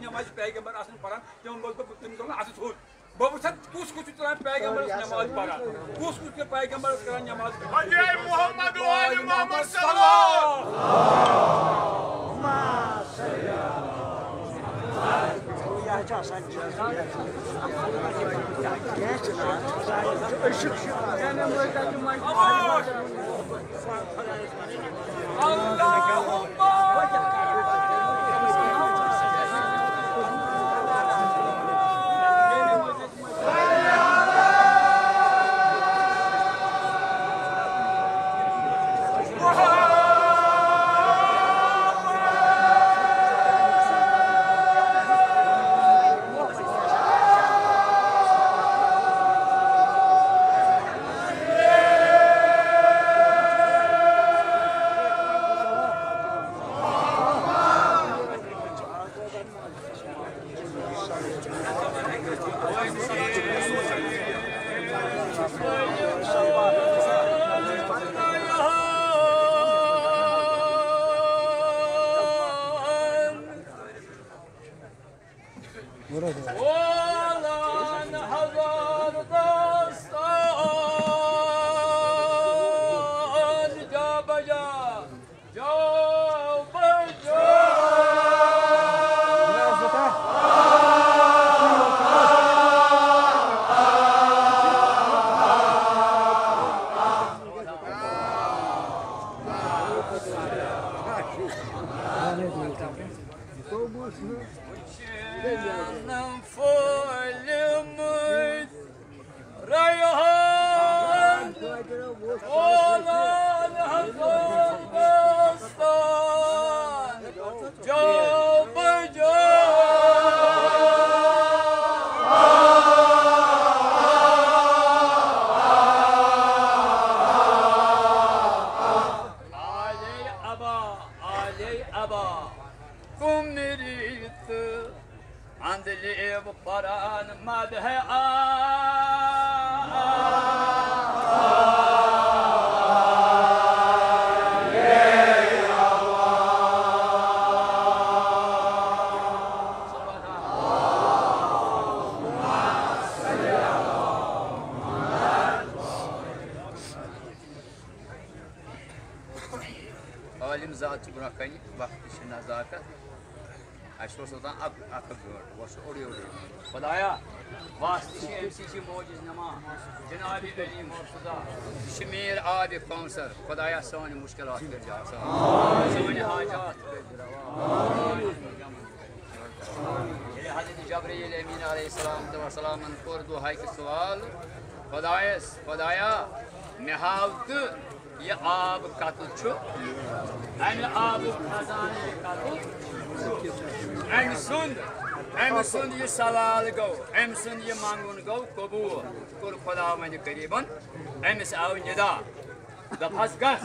नमाज पैगंबर आसन पढ़ान तुम बोल तो तुम तो आसन छोड़ बहुत कुछ कुछ तरह पैगंबर नमाज पढ़ा कुछ कुछ के पैगंबर कर नमाज अजय मोहम्मद वाली मोहम्मद सल्लल्लाहु खुदाया वास्ते एमसी मोजिज नमा जनाब अली मुर्तजा शमीर आब कौंसर खुदाया सानी मुश्किलात कर जा सानी हाजात कर रवा हजरत जबरील अमीन अलैहिस्सलाम व सलाम कोर दुहाई के सवाल खुदाया मे हाव तो ये आब कतु छु अमे आब खजाने कतु अम सुन ये सवाल गो अम सुन ये मांगुन गो कबूल कुल खुदा मन करीबन अमिस आव निदा दफस गस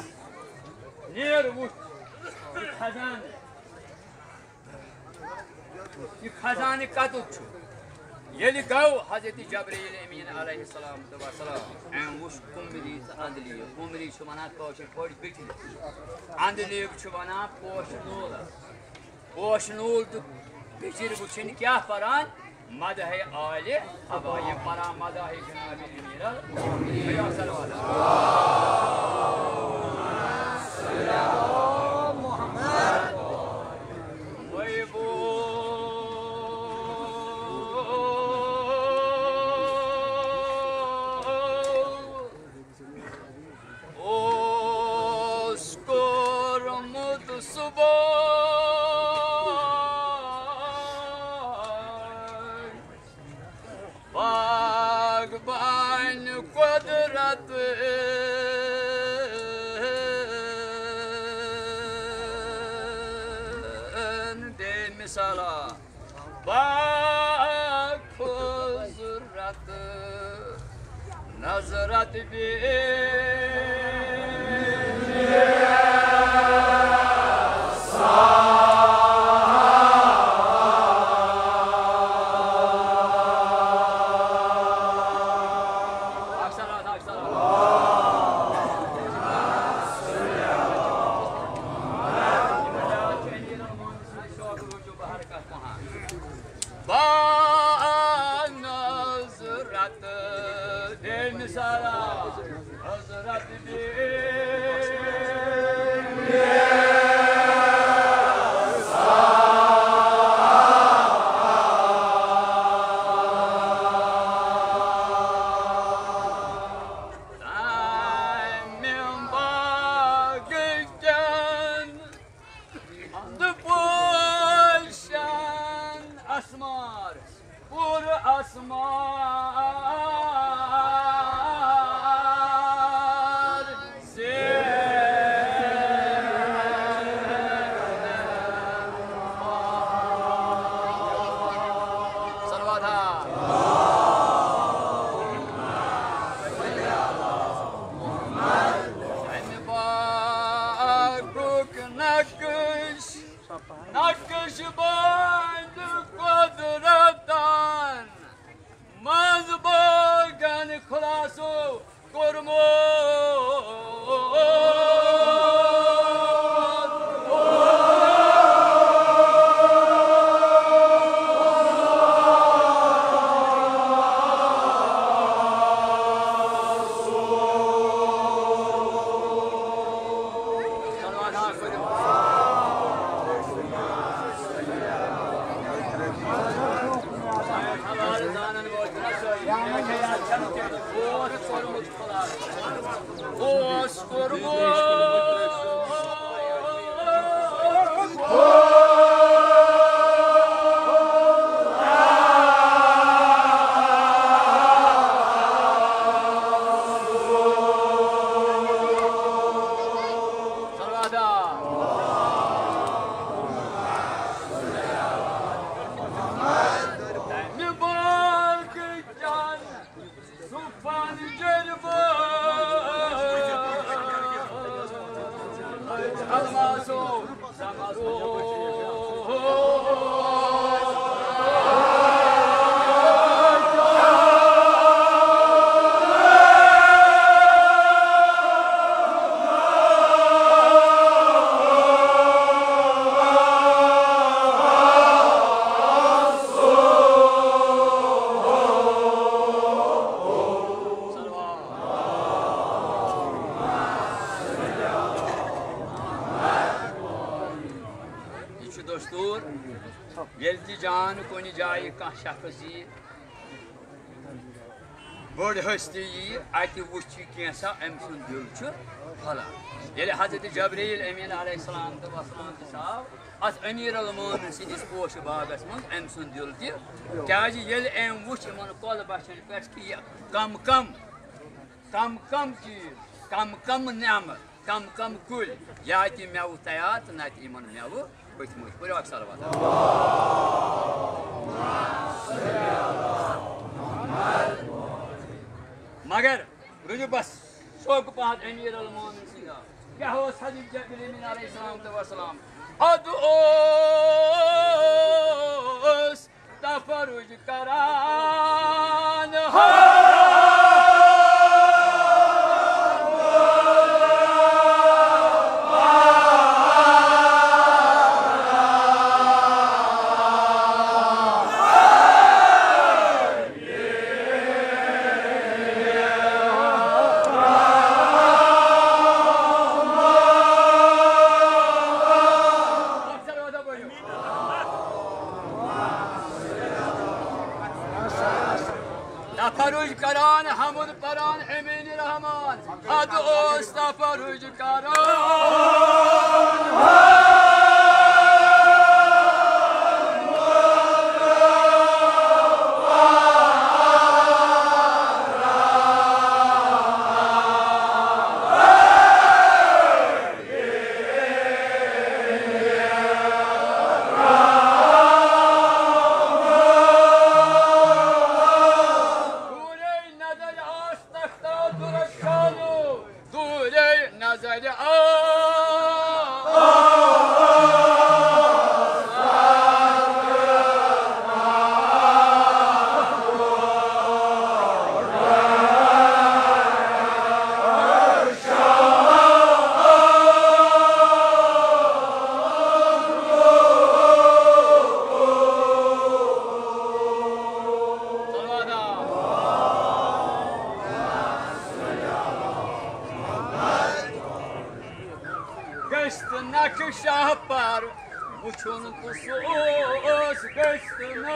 नेर वुट ये खजाने कतु छु येली गो हजरत जबरील अमीन अलैहिस्सलाम व सलाम अम वुश कुमरी अंदली कुमरी छु वना कोश कोड बिटी अंदली छु वना पोश नूल बिचिर वुचन क्या परान मदह आले हवा ये परा मदह जनाब अमीर या सल्लल्लाहु मोहम्मद नजरत भी asmar, pur asmar se Salvadha Nakış bandı kudretten Mazbagan kulasu kurmur Bord hasti ati wuchi kensa emsun dulchu hala yeli Hazreti Cebrail emin aleyhisselam da vassalam sav as emir al-mu'minin sidis poşu bagas mun emsun dulti kaji yeli em wuchi mon kol başın perski kam ni'ma kam kul yati mev tayat nat iman mev koymuş bu bak salavat मगर रुजू बस शौक पात अमीर अल-मोमिन सिंगा क्या हो सदी जबरील अलैहिस्सलाम तो वसलाम अदोस तफरुज करान Taparuj karan hamud paran emini rahman ad os taparuj Şahpar uçun kusus göstüne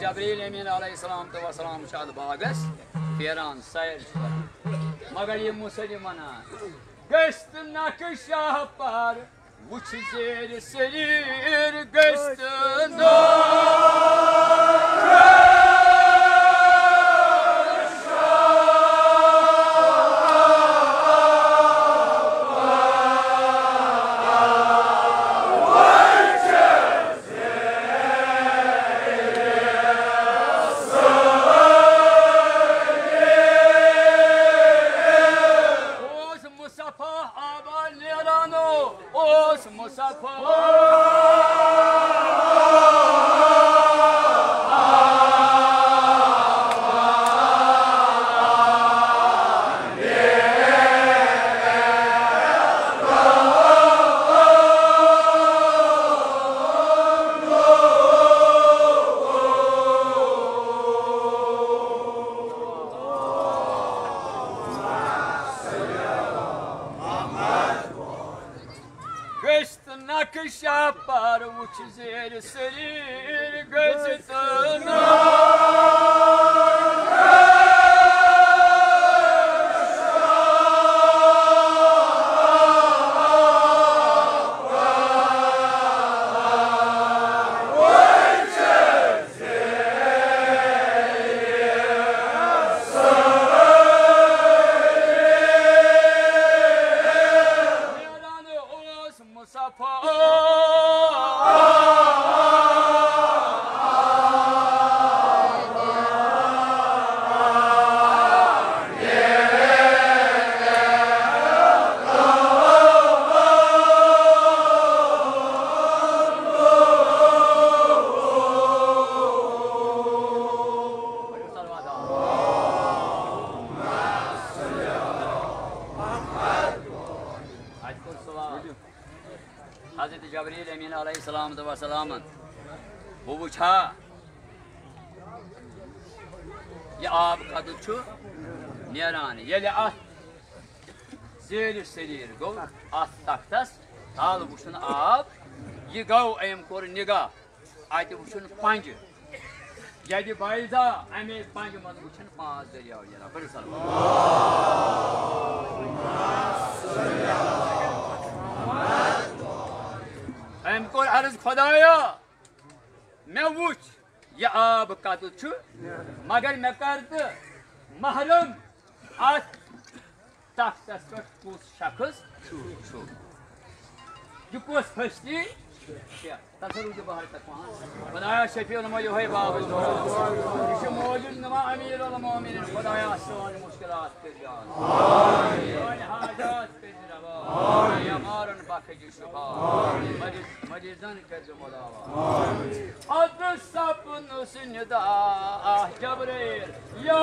जबरील अमीन अलैहिस्सलाम तो वसलाम शाद बागस फेरान सैर मगर ये मुसलमान गश्त नक्शाह पर वुछ जेर सरीर गश्त वो वुछा ये आब कदुछ नेरान येले अत जेर सरीर गो अत तख्तस ताल वुछन आब ये गो अम कोर निगाह अत वुछन पंज यदि बायदा अमे पंज मत वुछन पांच दरिया जना बड़ अम कोर अर्ज खुदाया मैं वुच ये आब कत मगर मैं कर महरम अत तख्तस पे कुस शख्स यह कुस फस्ती तसरुज बहर तक खुदाया शफी उलमा यो है बाब यह मौजूद नमा अमीर उल मोमिनीन खुदाया सोन मुश्किलात कर जान सोन हाजत कर रवा या मारन बाखे की शुभा मजिदन कर जो मदावा अद सपन सिनदा जबरील या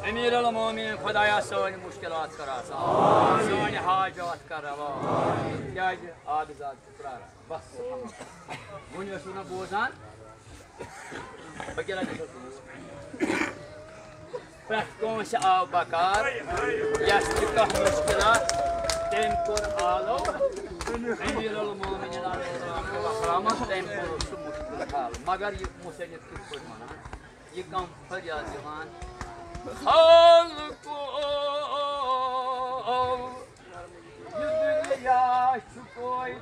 Emir al-Mumin Khudaya sani mushkilat karasa. Sani hajat karava. Kya adizat kurara. Bas. Bunu şuna bozan. Bakela Prakon se Abu Bakar. Yastika mushkilat. Tempor alo. Emir al-Mumin al-Rahman tempor su mushkilat. Magar ye musayid kis mana. Ye kam faryad divan. Halko yüzüne yaş koydu.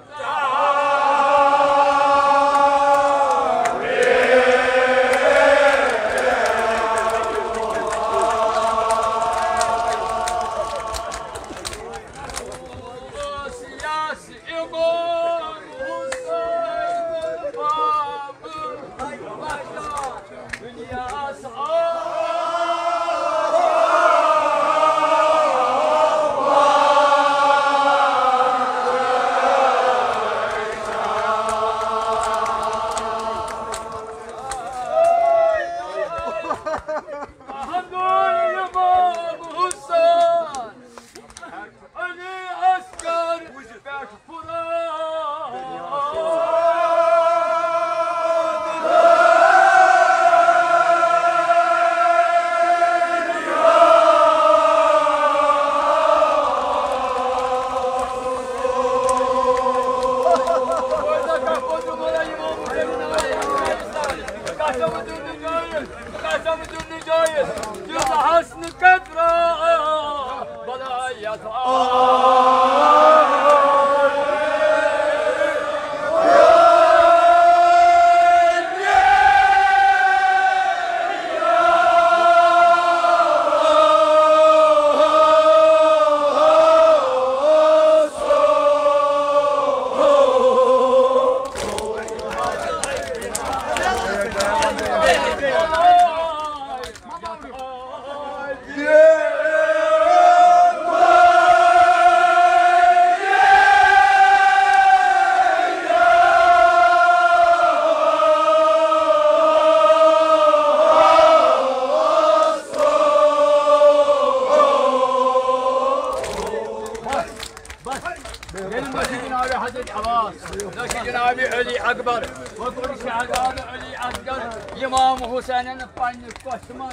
İmam Hüseyin'in panni koşman,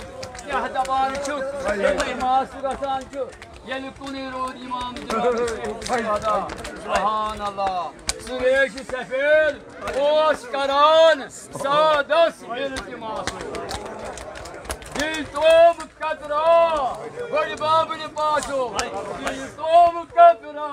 yahdaban çok, iması kasan çok, yelikuni rud imam diyor. Subhanallah. Süreç-i sefil, oşkaran, sadas iltiması. Dil tom kadra, garibanın başı, dil tom kadra,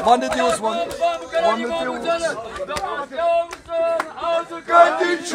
One diyor Osman. One diyor. Gandhi